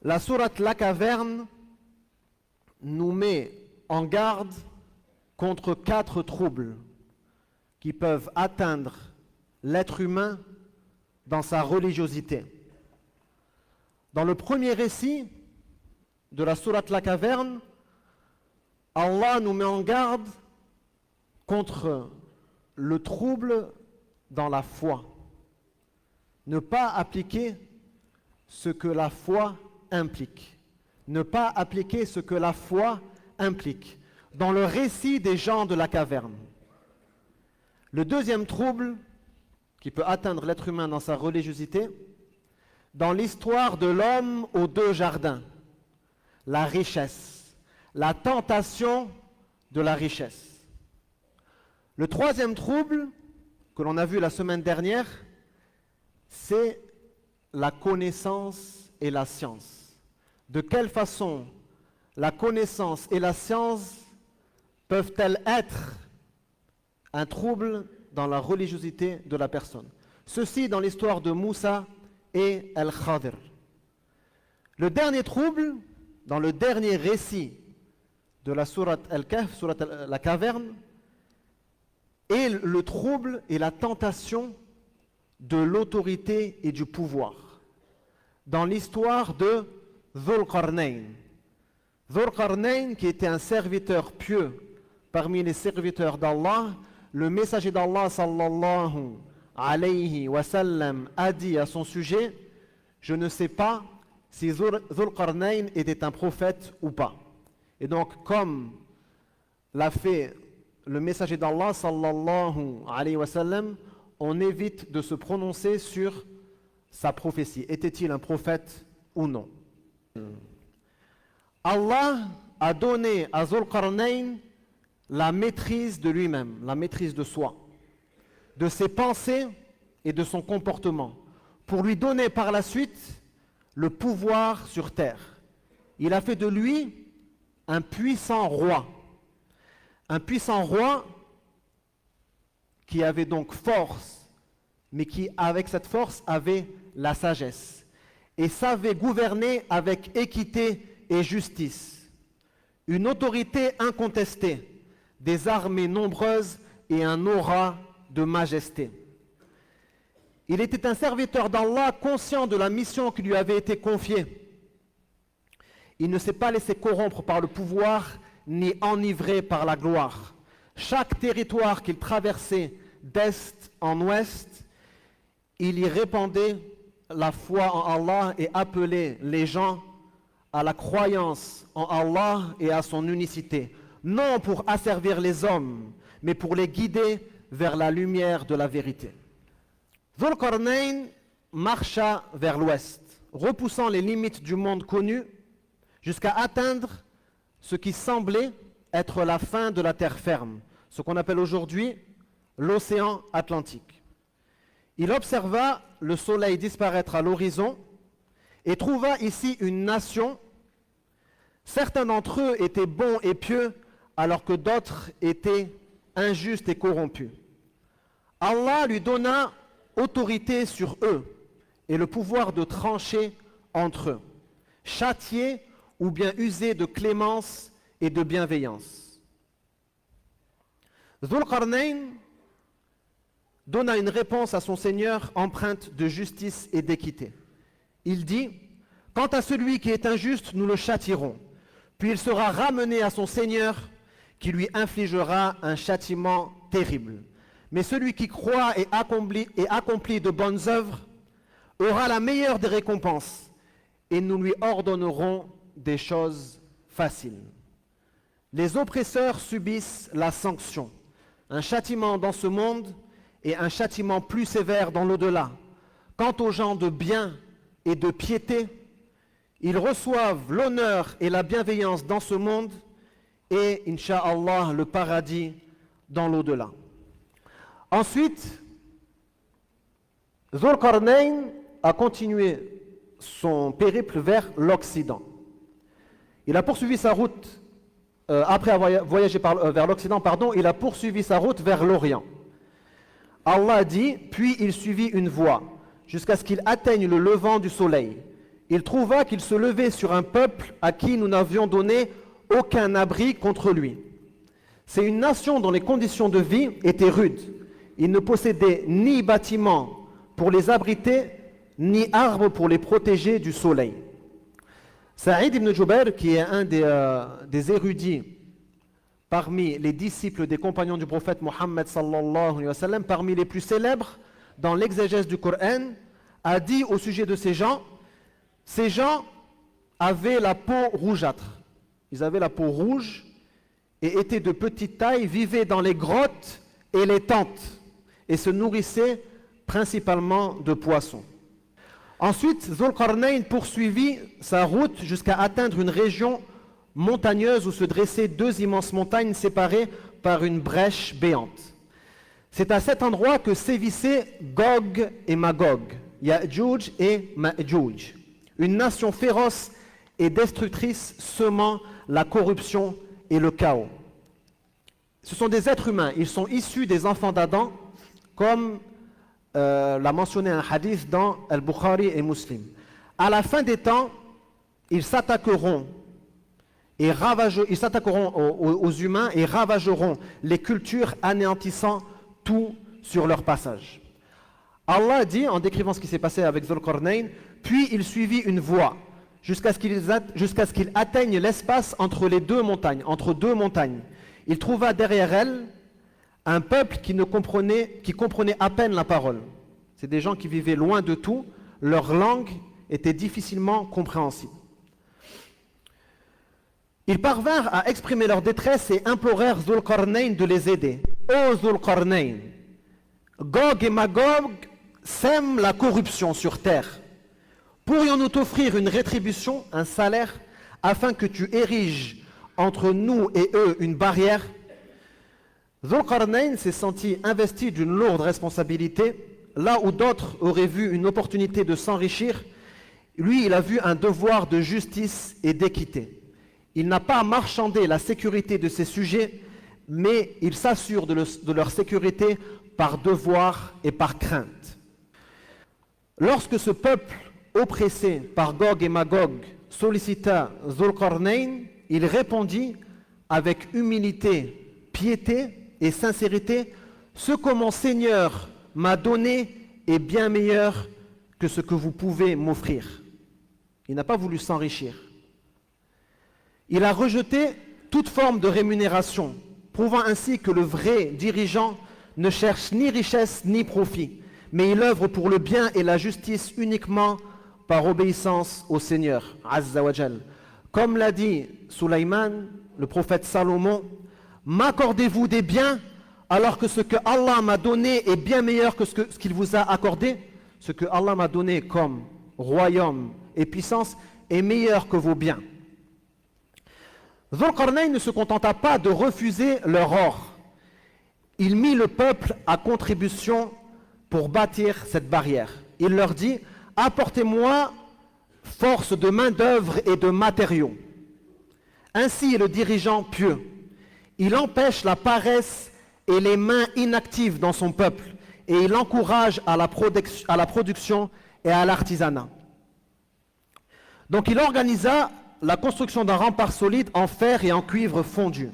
La sourate La Caverne nous met en garde contre 4 troubles qui peuvent atteindre l'être humain dans sa religiosité. Dans le premier récit de la sourate La Caverne, Allah nous met en garde contre le trouble dans la foi. Ne pas appliquer ce que la foi implique. Ne pas appliquer ce que la foi implique. Dans le récit des gens de la caverne. Le deuxième trouble qui peut atteindre l'être humain dans sa religiosité, dans l'histoire de l'homme aux 2 jardins, la richesse, la tentation de la richesse. Le troisième trouble que l'on a vu la semaine dernière, c'est la connaissance et la science. De quelle façon la connaissance et la science peuvent-elles être un trouble dans la religiosité de la personne? Ceci dans l'histoire de Moussa et Al-Khadir. Le dernier trouble, dans le dernier récit de la sourate Al-Kahf, sourate La Caverne, est le trouble et la tentation de l'autorité et du pouvoir. Dans l'histoire de Dhul Qarnayn. Dhul Qarnayn, qui était un serviteur pieux parmi les serviteurs d'Allah, le messager d'Allah sallallahu alayhi wa sallam a dit à son sujet: je ne sais pas si Dhul Qarnayn était un prophète ou pas. Et donc, comme l'a fait le messager d'Allah sallallahu alayhi wa sallam, on évite de se prononcer sur sa prophétie. Était-il un prophète ou non? Allah a donné à Dhul Qarnayn la maîtrise de lui-même, la maîtrise de soi, de ses pensées et de son comportement, pour lui donner par la suite le pouvoir sur terre. Il a fait de lui un puissant roi qui avait donc force, mais qui, avec cette force, avait la sagesse et savait gouverner avec équité et justice. Une autorité incontestée, des armées nombreuses et un aura de majesté. Il était un serviteur d'Allah conscient de la mission qui lui avait été confiée. Il ne s'est pas laissé corrompre par le pouvoir ni enivré par la gloire. Chaque territoire qu'il traversait d'est en ouest, il y répandait la foi en Allah et appelait les gens à la croyance en Allah et à son unicité, non pour asservir les hommes, mais pour les guider vers la lumière de la vérité. Dhul Qarnayn marcha vers l'ouest, repoussant les limites du monde connu jusqu'à atteindre ce qui semblait être la fin de la terre ferme, ce qu'on appelle aujourd'hui l'océan Atlantique. Il observa le soleil disparaître à l'horizon et trouva ici une nation. Certains d'entre eux étaient bons et pieux, alors que d'autres étaient injustes et corrompus. Allah lui donna autorité sur eux et le pouvoir de trancher entre eux, châtier ou bien user de clémence et de bienveillance. Dhul Qarnayn donna une réponse à son Seigneur empreinte de justice et d'équité. Il dit: quant à celui qui est injuste, nous le châtierons, puis il sera ramené à son Seigneur qui lui infligera un châtiment terrible. Mais celui qui croit et accomplit de bonnes œuvres aura la meilleure des récompenses, et nous lui ordonnerons des choses faciles. Les oppresseurs subissent la sanction, un châtiment dans ce monde et un châtiment plus sévère dans l'au-delà. Quant aux gens de bien et de piété, ils reçoivent l'honneur et la bienveillance dans ce monde et, incha'Allah, le paradis dans l'au-delà. Ensuite, Dhul Qarnayn a continué son périple vers l'Occident. Il a poursuivi sa route, après avoir voyagé vers l'Occident, il a poursuivi sa route vers l'Orient. Allah dit: puis il suivit une voie, jusqu'à ce qu'il atteigne le levant du soleil. il trouva qu'il se levait sur un peuple à qui nous n'avions donné aucun abri contre lui. C'est une nation dont les conditions de vie étaient rudes. Ils ne possédaient ni bâtiments pour les abriter, ni arbres pour les protéger du soleil. Saïd ibn Jubayr, qui est un des érudits parmi les disciples des compagnons du prophète Mohammed sallallahu alayhi wa sallam, parmi les plus célèbres dans l'exégèse du Coran, a dit au sujet de ces gens avaient la peau rougeâtre. Ils avaient la peau rouge et étaient de petite taille, vivaient dans les grottes et les tentes et se nourrissaient principalement de poissons. Ensuite, Zul Qarnayn poursuivit sa route jusqu'à atteindre une région montagneuse où se dressaient deux immenses montagnes séparées par une brèche béante. C'est à cet endroit que sévissaient Gog et Magog, Ya'juj et Ma'juj, une nation féroce et destructrice semant la corruption et le chaos. Ce sont des êtres humains, ils sont issus des enfants d'Adam, comme l'a mentionné un hadith dans Al-Bukhari et Muslim. À la fin des temps, ils s'attaqueront aux humains et ravageront les cultures, anéantissant tout sur leur passage. Allah dit, en décrivant ce qui s'est passé avec Zul Qarnayn, puis il suivit une voie jusqu'à ce qu'il atteigne l'espace entre les deux montagnes, Il trouva derrière elle un peuple qui comprenait à peine la parole. C'est des gens qui vivaient loin de tout, leur langue était difficilement compréhensible. Ils parvinrent à exprimer leur détresse et implorèrent Zul Qarnayn de les aider. Ô Zul Qarnayn, Gog et Magog sèment la corruption sur terre. Pourrions-nous t'offrir une rétribution, un salaire, afin que tu ériges entre nous et eux une barrière? Zul Qarnayn s'est senti investi d'une lourde responsabilité. Là où d'autres auraient vu une opportunité de s'enrichir, lui, il a vu un devoir de justice et d'équité. Il n'a pas marchandé la sécurité de ses sujets, mais il s'assure de leur sécurité par devoir et par crainte. Lorsque ce peuple oppressé par Gog et Magog sollicita Zul Qarnayn, il répondit avec humilité, piété et sincérité: ce que mon Seigneur m'a donné est bien meilleur que ce que vous pouvez m'offrir. Il n'a pas voulu s'enrichir. Il a rejeté toute forme de rémunération, prouvant ainsi que le vrai dirigeant ne cherche ni richesse ni profit, mais il œuvre pour le bien et la justice uniquement par obéissance au Seigneur, Azza wa Jal. Comme l'a dit Sulaiman, le prophète Salomon, m'accordez-vous des biens alors que ce que Allah m'a donné est bien meilleur que ce qu'il vous a accordé? Ce que Allah m'a donné comme royaume et puissance est meilleur que vos biens. Zul Qarnayn ne se contenta pas de refuser leur or. Il mit le peuple à contribution pour bâtir cette barrière. Il leur dit: apportez-moi force de main-d'œuvre et de matériaux. Ainsi est le dirigeant pieux. Il empêche la paresse et les mains inactives dans son peuple, et il encourage à la production et à l'artisanat. Donc il organisa la construction d'un rempart solide en fer et en cuivre fondu.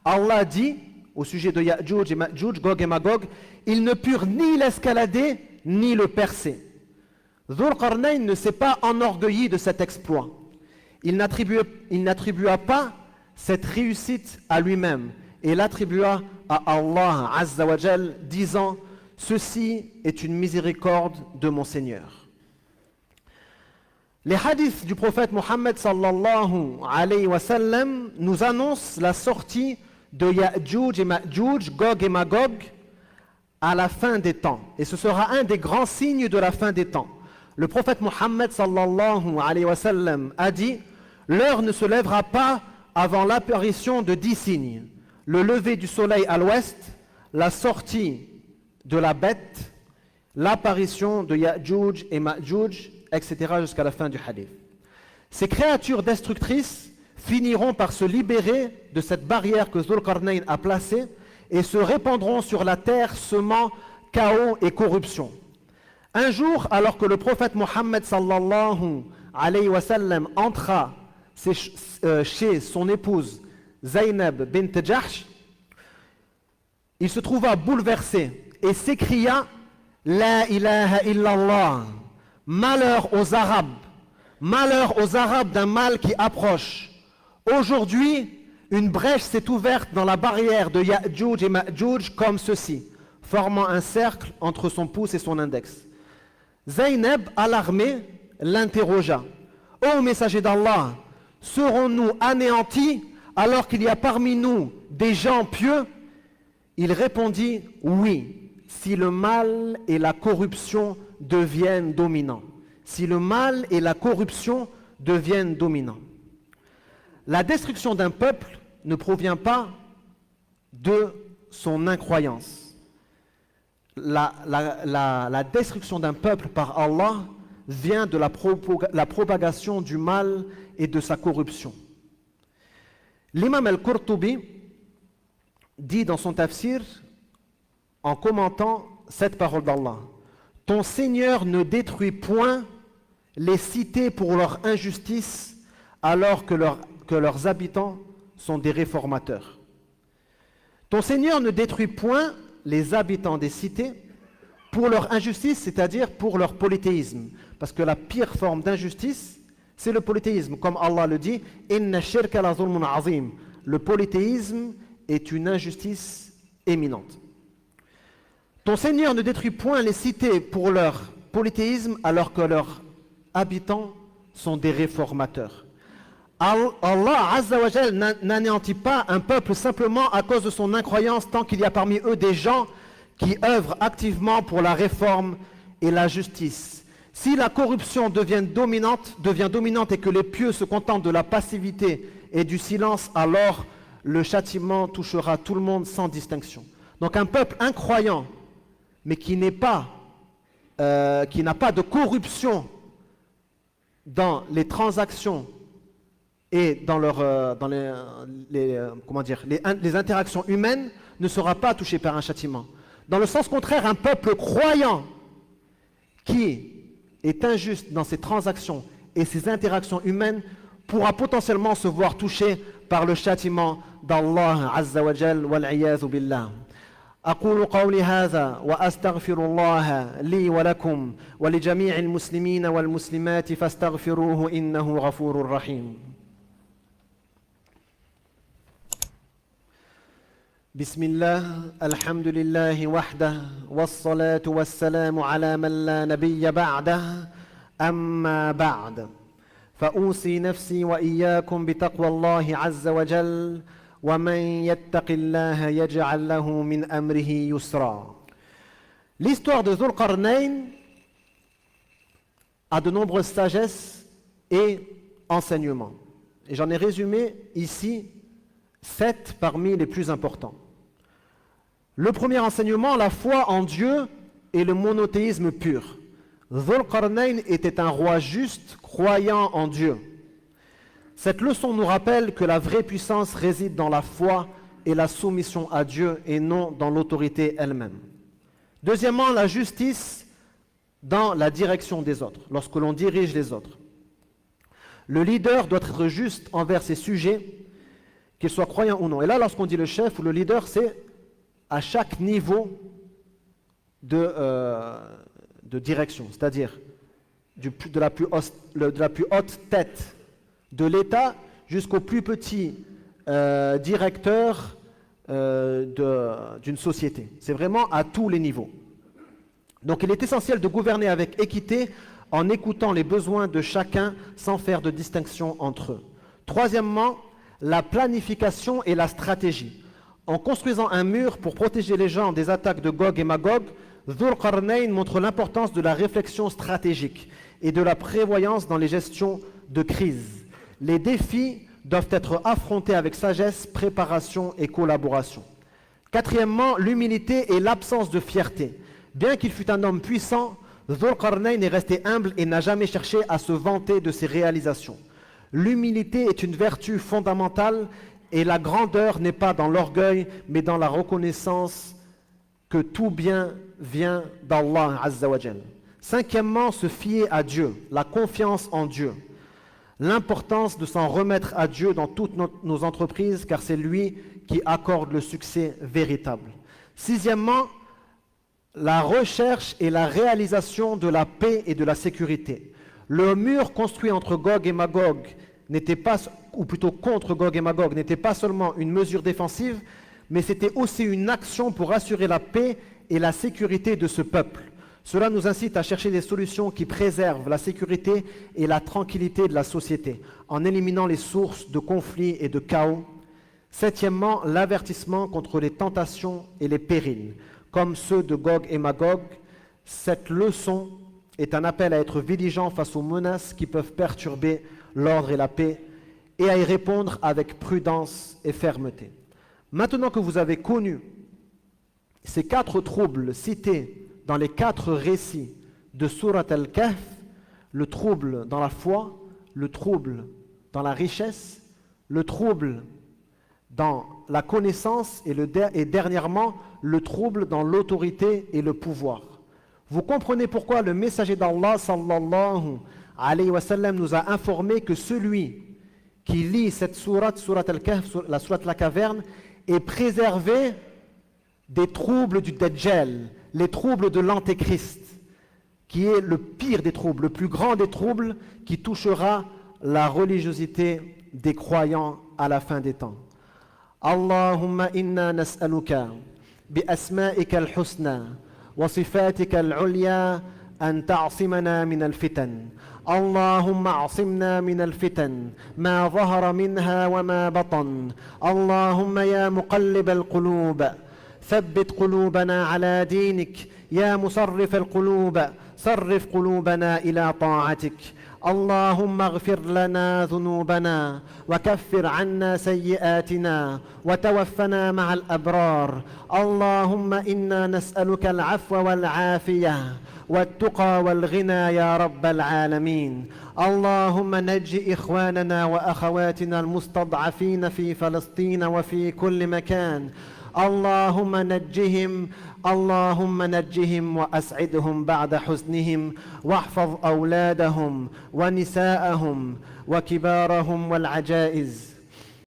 Allah dit au sujet de Ya'juj et Ma'juj, Gog et Magog, ils ne purent ni l'escalader ni le percer. Zul Qarnayn ne s'est pas enorgueilli de cet exploit. Il n'attribua pas cette réussite à lui-même et l'attribua à Allah Azza wa Jal, disant: ceci est une miséricorde de mon Seigneur. Les hadiths du prophète Mohammed sallallahu alayhi wa sallam nous annoncent la sortie de Ya'juj et Ma'juj, Gog et Magog, à la fin des temps. Et ce sera un des grands signes de la fin des temps. Le prophète Mohammed sallallahu alayhi wa sallam a dit: l'heure ne se lèvera pas avant l'apparition de 10 signes. Le lever du soleil à l'ouest, la sortie de la bête, l'apparition de Ya'juj et Ma'juj, etc. jusqu'à la fin du hadith. Ces créatures destructrices finiront par se libérer de cette barrière que Zul Qarnayn a placée et se répandront sur la terre, semant chaos et corruption. Un jour, alors que le prophète Mohammed sallallahu alayhi wa sallam entra chez son épouse Zaynab bint Jahsh, il se trouva bouleversé et s'écria La ilaha illallah, malheur aux Arabes d'un mal qui approche. Aujourd'hui, une brèche s'est ouverte dans la barrière de Ya'juj et Ma'juj comme ceci, formant un cercle entre son pouce et son index. Zaynab, alarmée, l'interrogea. Ô messager d'Allah, serons-nous anéantis alors qu'il y a parmi nous des gens pieux? Il répondit, oui, si le mal et la corruption deviennent dominants. Si le mal et la corruption deviennent dominants. La destruction d'un peuple ne provient pas de son incroyance. La destruction d'un peuple par Allah vient de la propagation du mal et de sa corruption. L'imam al-Qurtubi dit dans son tafsir, en commentant cette parole d'Allah, « Ton Seigneur ne détruit point les cités pour leur injustice alors que leurs habitants sont des réformateurs. » Ton Seigneur ne détruit point les habitants des cités pour leur injustice, c'est-à-dire pour leur polythéisme. Parce que la pire forme d'injustice, c'est le polythéisme. Comme Allah le dit, « Inna shirka la zulmun azim » Le polythéisme est une injustice éminente. Ton Seigneur ne détruit point les cités pour leur polythéisme alors que leurs habitants sont des réformateurs. Allah Azza wa Jal n'anéantit pas un peuple simplement à cause de son incroyance tant qu'il y a parmi eux des gens qui œuvrent activement pour la réforme et la justice. Si la corruption devient dominante et que les pieux se contentent de la passivité et du silence, alors le châtiment touchera tout le monde sans distinction. Donc un peuple incroyant, mais qui n'a pas de corruption dans les transactions et dans les interactions humaines, ne sera pas touché par un châtiment. Dans le sens contraire, un peuple croyant qui est injuste dans ses transactions et ses interactions humaines pourra potentiellement se voir touché par le châtiment d'Allah Azza wa Jal wal-'iyadhu billah. أقول قولي هذا وأستغفر الله لي ولكم ولجميع المسلمين والمسلمات فاستغفروه إنه غفور رحيم. بسم الله الحمد لله وحده والصلاة والسلام على من لا نبي بعده أما بعد فأوصي نفسي وإياكم بتقوى الله عز وجل ومن يتق الله يجعل له من أمره يسرا. L'histoire de Dhul Qarnayn a de nombreuses sagesses et enseignements. Et j'en ai résumé ici 7 parmi les plus importants. Le premier enseignement, la foi en Dieu et le monothéisme pur. Dhul Qarnayn était un roi juste, croyant en Dieu. Cette leçon nous rappelle que la vraie puissance réside dans la foi et la soumission à Dieu et non dans l'autorité elle-même. Deuxièmement, la justice dans la direction des autres, lorsque l'on dirige les autres. Le leader doit être juste envers ses sujets, qu'ils soient croyants ou non. Et là, lorsqu'on dit le chef ou le leader, c'est à chaque niveau de direction, c'est-à-dire de la plus haute tête de l'État jusqu'au plus petit directeur d'une société. C'est vraiment à tous les niveaux. Donc il est essentiel de gouverner avec équité en écoutant les besoins de chacun sans faire de distinction entre eux. Troisièmement, la planification et la stratégie. En construisant un mur pour protéger les gens des attaques de Gog et Magog, Dhul Qarnayn montre l'importance de la réflexion stratégique et de la prévoyance dans les gestions de crise. Les défis doivent être affrontés avec sagesse, préparation et collaboration. Quatrièmement, l'humilité et l'absence de fierté. Bien qu'il fût un homme puissant, Dhul Qarnayn est resté humble et n'a jamais cherché à se vanter de ses réalisations. L'humilité est une vertu fondamentale et la grandeur n'est pas dans l'orgueil, mais dans la reconnaissance que tout bien vient d'Allah Azza wa Jal. Cinquièmement, se fier à Dieu, la confiance en Dieu. L'importance de s'en remettre à Dieu dans toutes nos entreprises, car c'est lui qui accorde le succès véritable. Sixièmement, la recherche et la réalisation de la paix et de la sécurité. Le mur construit entre Gog et Magog n'était pas, ou plutôt contre Gog et Magog, n'était pas seulement une mesure défensive, mais c'était aussi une action pour assurer la paix et la sécurité de ce peuple. Cela nous incite à chercher des solutions qui préservent la sécurité et la tranquillité de la société, en éliminant les sources de conflits et de chaos. Septièmement, l'avertissement contre les tentations et les périls, comme ceux de Gog et Magog. Cette leçon est un appel à être vigilant face aux menaces qui peuvent perturber l'ordre et la paix, et à y répondre avec prudence et fermeté. Maintenant que vous avez connu ces 4 troubles cités dans les 4 récits de Surat al-Kahf, le trouble dans la foi, le trouble dans la richesse, le trouble dans la connaissance et dernièrement le trouble dans l'autorité et le pouvoir. Vous comprenez pourquoi le messager d'Allah sallallahu alayhi wa sallam nous a informé que celui qui lit cette sourate al-Kahf, la sourate de la caverne, est préservé des troubles du Dajjal, les troubles de l'Antéchrist, qui est le pire des troubles, le plus grand des troubles qui touchera la religiosité des croyants à la fin des temps. Allahumma inna nas'aluka bi asma'ika al-husna wa sifatika al-ulya an ta'asimana min al-fitan. اللهم اعصمنا من الفتن ما ظهر منها وما بطن اللهم يا مقلب القلوب ثبت قلوبنا على دينك يا مصرف القلوب صرف قلوبنا إلى طاعتك اللهم اغفر لنا ذنوبنا وكفر عنا سيئاتنا وتوفنا مع الأبرار اللهم إنا نسألك العفو والعافية والتقى والغنى يا رب العالمين اللهم نج إخواننا وأخواتنا المستضعفين في فلسطين وفي كل مكان اللهم نجهم وأسعدهم بعد حزنهم واحفظ أولادهم ونساءهم وكبارهم والعجائز